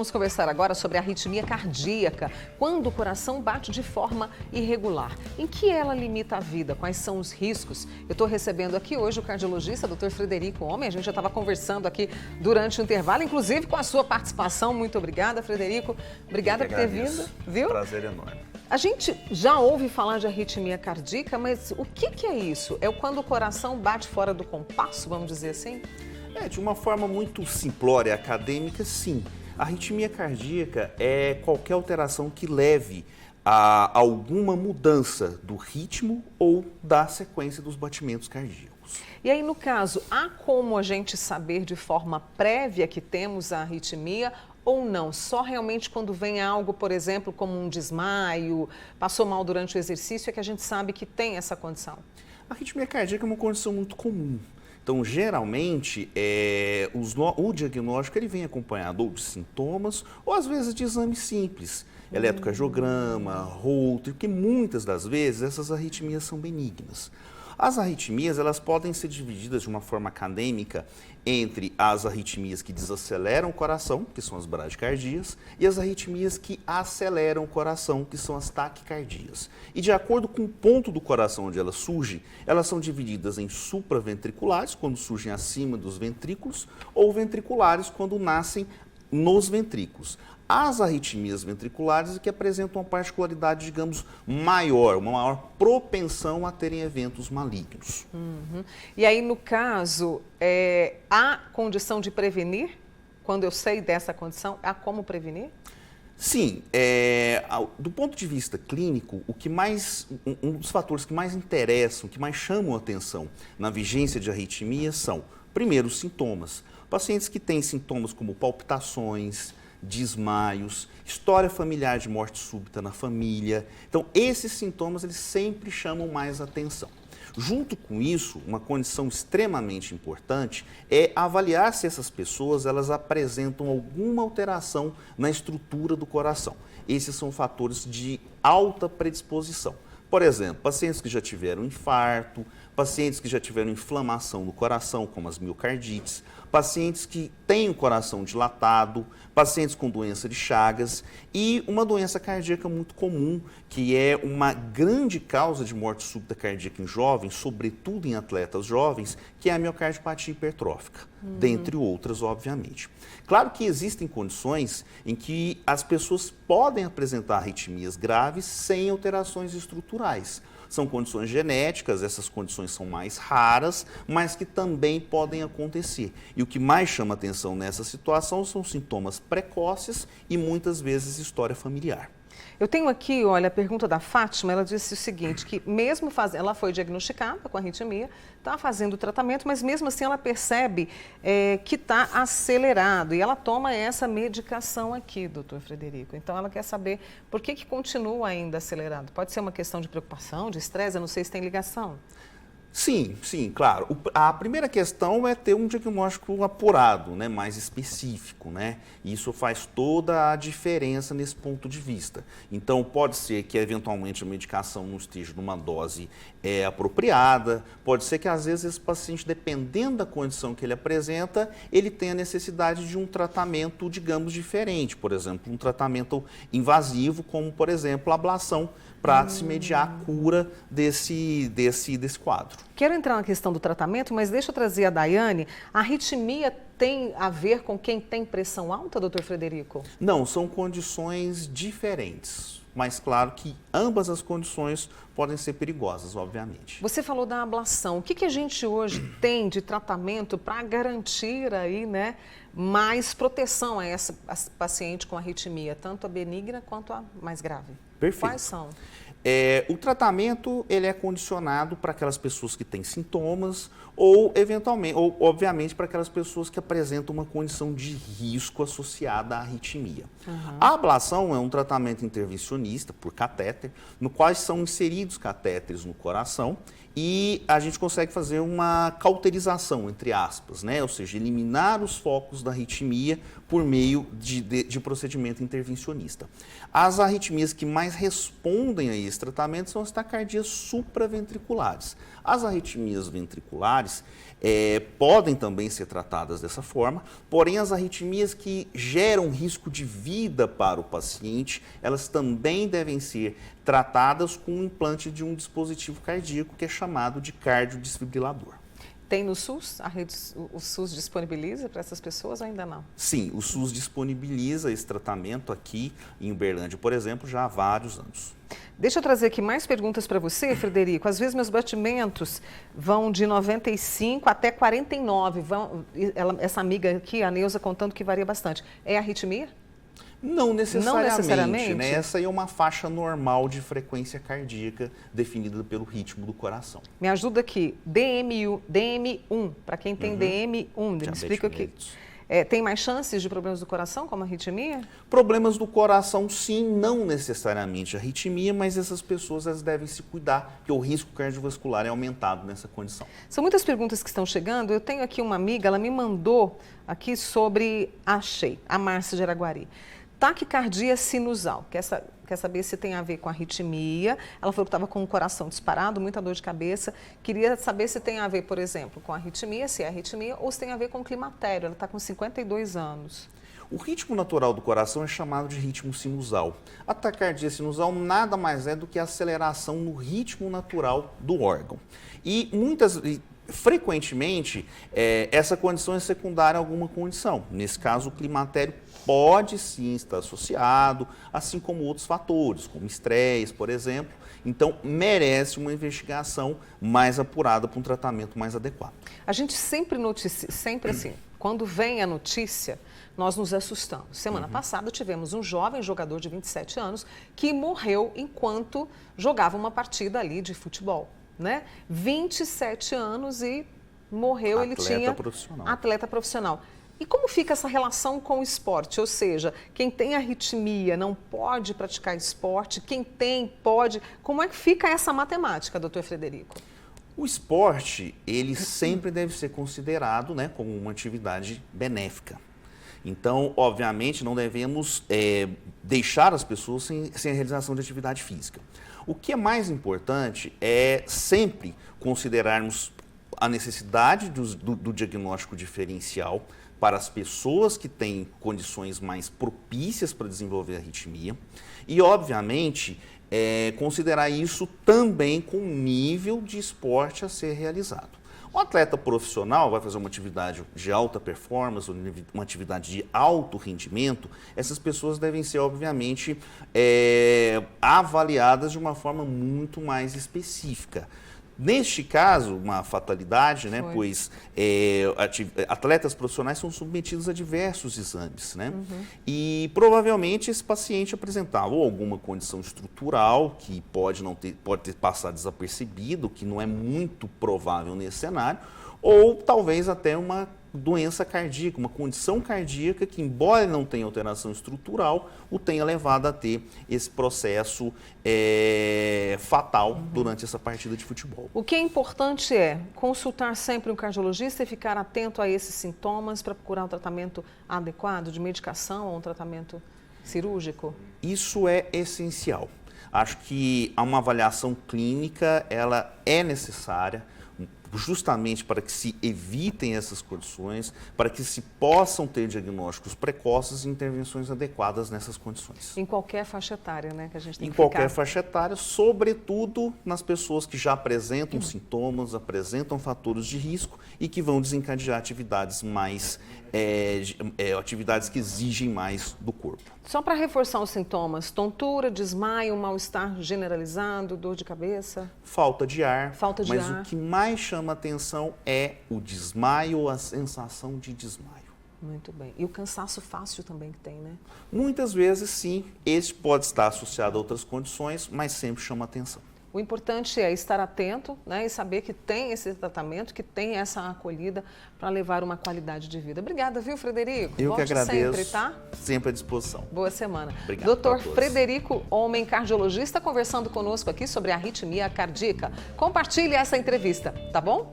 vamos conversar agora sobre a arritmia cardíaca, quando o coração bate de forma irregular. Em que ela limita a vida? Quais são os riscos? Eu estou recebendo aqui hoje o cardiologista, Dr. Frederico Homem. A gente já estava conversando aqui durante o intervalo, inclusive com a sua participação. Muito obrigada, Frederico. Obrigada por ter vindo. Viu? Prazer enorme. A gente já ouve falar de arritmia cardíaca, mas o que é isso? É quando o coração bate fora do compasso, vamos dizer assim? De uma forma muito simplória, acadêmica, sim. A arritmia cardíaca é qualquer alteração que leve a alguma mudança do ritmo ou da sequência dos batimentos cardíacos. E aí, no caso, há como a gente saber de forma prévia que temos a arritmia ou não? Só realmente quando vem algo, por exemplo, como um desmaio, passou mal durante o exercício, é que a gente sabe que tem essa condição? A arritmia cardíaca é uma condição muito comum. Então, geralmente, o diagnóstico ele vem acompanhado ou de sintomas ou, às vezes, de exames simples. Eletrocardiograma, Holter, porque muitas das vezes essas arritmias são benignas. As arritmias elas podem ser divididas de uma forma acadêmica entre as arritmias que desaceleram o coração, que são as bradicardias, e as arritmias que aceleram o coração, que são as taquicardias. E de acordo com o ponto do coração onde elas surgem, elas são divididas em supraventriculares, quando surgem acima dos ventrículos, ou ventriculares, quando nascem nos ventrículos. As arritmias ventriculares é que apresentam uma particularidade, digamos, maior, uma maior propensão a terem eventos malignos. E aí, no caso, há condição de prevenir? Quando eu sei dessa condição, há como prevenir? Sim, do ponto de vista clínico, um dos fatores que mais interessam, que mais chamam a atenção na vigência de arritmias são, primeiro, os sintomas. Pacientes que têm sintomas como palpitações, desmaios, história familiar de morte súbita na família. Então, esses sintomas eles sempre chamam mais atenção. Junto com isso, uma condição extremamente importante é avaliar se essas pessoas elas apresentam alguma alteração na estrutura do coração. Esses são fatores de alta predisposição. Por exemplo, pacientes que já tiveram infarto, pacientes que já tiveram inflamação no coração, como as miocardites, pacientes que têm o coração dilatado, pacientes com doença de Chagas e uma doença cardíaca muito comum, que é uma grande causa de morte súbita cardíaca em jovens, sobretudo em atletas jovens, que é a miocardiopatia hipertrófica, dentre outras, obviamente. Claro que existem condições em que as pessoas podem apresentar arritmias graves sem alterações estruturais. São condições genéticas, essas condições são mais raras, mas que também podem acontecer. E o que mais chama atenção nessa situação são sintomas precoces e muitas vezes história familiar. Eu tenho aqui, olha, a pergunta da Fátima, ela disse o seguinte, que mesmo ela foi diagnosticada com arritmia, está fazendo o tratamento, mas mesmo assim ela percebe que está acelerado e ela toma essa medicação aqui, doutor Frederico. Então ela quer saber por que continua ainda acelerado. Pode ser uma questão de preocupação, de estresse, eu não sei se tem ligação. Sim, claro. A primeira questão é ter um diagnóstico apurado, né, mais específico, né? Isso faz toda a diferença nesse ponto de vista. Então, pode ser que eventualmente a medicação não esteja numa dose apropriada, pode ser que às vezes esse paciente, dependendo da condição que ele apresenta, ele tenha necessidade de um tratamento, digamos, diferente. Por exemplo, um tratamento invasivo, como, por exemplo, a ablação, para se mediar a cura desse quadro. Quero entrar na questão do tratamento, mas deixa eu trazer a Daiane. A arritmia tem a ver com quem tem pressão alta, doutor Frederico? Não, são condições diferentes. Mas claro que ambas as condições podem ser perigosas, obviamente. Você falou da ablação. O que a gente hoje tem de tratamento para garantir aí, né, mais proteção a essa paciente com arritmia, tanto a benigna quanto a mais grave? Perfeito. Quais são? O tratamento ele é condicionado para aquelas pessoas que têm sintomas ou, eventualmente, ou obviamente, para aquelas pessoas que apresentam uma condição de risco associada à arritmia. A ablação é um tratamento intervencionista por catéter, no qual são inseridos catéteres no coração e a gente consegue fazer uma cauterização, entre aspas, né? Ou seja, eliminar os focos da arritmia por meio de procedimento intervencionista. As arritmias que mais respondem a esse tratamento são as taquicardias supraventriculares. As arritmias ventriculares vasculares podem também ser tratadas dessa forma, porém as arritmias que geram risco de vida para o paciente, elas também devem ser tratadas com o implante de um dispositivo cardíaco que é chamado de cardiodesfibrilador. Tem no SUS? O SUS disponibiliza para essas pessoas ou ainda não? Sim, o SUS disponibiliza esse tratamento aqui em Uberlândia, por exemplo, já há vários anos. Deixa eu trazer aqui mais perguntas para você, Frederico. Às vezes meus batimentos vão de 95 até 49. Essa amiga aqui, a Neuza, contando que varia bastante. É arritmia? Não necessariamente, né? Essa Essa aí é uma faixa normal de frequência cardíaca definida pelo ritmo do coração. Me ajuda aqui, DM1, para quem tem DM1, me explica aqui. Tem mais chances de problemas do coração, como arritmia? Problemas do coração, sim, não necessariamente arritmia, mas essas pessoas elas devem se cuidar, porque o risco cardiovascular é aumentado nessa condição. São muitas perguntas que estão chegando. Eu tenho aqui uma amiga, ela me mandou aqui sobre a Márcia de Araguari. Taquicardia sinusal, quer saber se tem a ver com arritmia. Ela falou que estava com o coração disparado, muita dor de cabeça. Queria saber se tem a ver, por exemplo, com arritmia, se é arritmia, ou se tem a ver com climatério. Ela está com 52 anos. O ritmo natural do coração é chamado de ritmo sinusal. A taquicardia sinusal nada mais é do que a aceleração no ritmo natural do órgão. Frequentemente, essa condição é secundária a alguma condição. Nesse caso, o climatério pode sim estar associado, assim como outros fatores, como estresse, por exemplo. Então, merece uma investigação mais apurada para um tratamento mais adequado. A gente sempre noticia, sempre assim, quando vem a notícia, nós nos assustamos. Semana passada tivemos um jovem jogador de 27 anos que morreu enquanto jogava uma partida ali de futebol. Né? 27 anos e morreu, ele tinha atleta profissional. E como fica essa relação com o esporte? Ou seja, quem tem arritmia não pode praticar esporte, quem tem pode. Como é que fica essa matemática, doutor Frederico? O esporte, ele sempre deve ser considerado, né, como uma atividade benéfica. Então, obviamente, não devemos deixar as pessoas sem a realização de atividade física. O que é mais importante é sempre considerarmos a necessidade do diagnóstico diferencial para as pessoas que têm condições mais propícias para desenvolver arritmia e, obviamente, considerar isso também com o nível de esporte a ser realizado. Um atleta profissional vai fazer uma atividade de alta performance, uma atividade de alto rendimento, essas pessoas devem ser, obviamente, avaliadas de uma forma muito mais específica. Neste caso, uma fatalidade, né, pois atletas profissionais são submetidos a diversos exames, né? E provavelmente esse paciente apresentava ou alguma condição estrutural que pode ter passado desapercebido, que não é muito provável nesse cenário, ou talvez até uma doença cardíaca, uma condição cardíaca que, embora não tenha alteração estrutural, o tenha levado a ter esse processo fatal durante essa partida de futebol. O que é importante é consultar sempre um cardiologista e ficar atento a esses sintomas para procurar um tratamento adequado de medicação ou um tratamento cirúrgico? Isso é essencial. Acho que uma avaliação clínica ela é necessária, justamente para que se evitem essas condições, para que se possam ter diagnósticos precoces e intervenções adequadas nessas condições. Em qualquer faixa etária, né, que a gente tem que qualquer faixa etária, sobretudo nas pessoas que já apresentam sintomas, apresentam fatores de risco e que vão desencadear atividades atividades que exigem mais do corpo. Só para reforçar os sintomas, tontura, desmaio, mal-estar generalizado, dor de cabeça? Falta de ar. Mas o que mais chama atenção é o desmaio ou a sensação de desmaio. Muito bem. E o cansaço fácil também que tem, né? Muitas vezes, sim. Este pode estar associado a outras condições, mas sempre chama atenção. O importante é estar atento, né, e saber que tem esse tratamento, que tem essa acolhida para levar uma qualidade de vida. Obrigada, viu, Frederico? Eu Volte que agradeço. Sempre, tá? Sempre à disposição. Boa semana. Obrigado. Doutor Frederico, homem cardiologista, conversando conosco aqui sobre a arritmia cardíaca. Compartilhe essa entrevista, tá bom?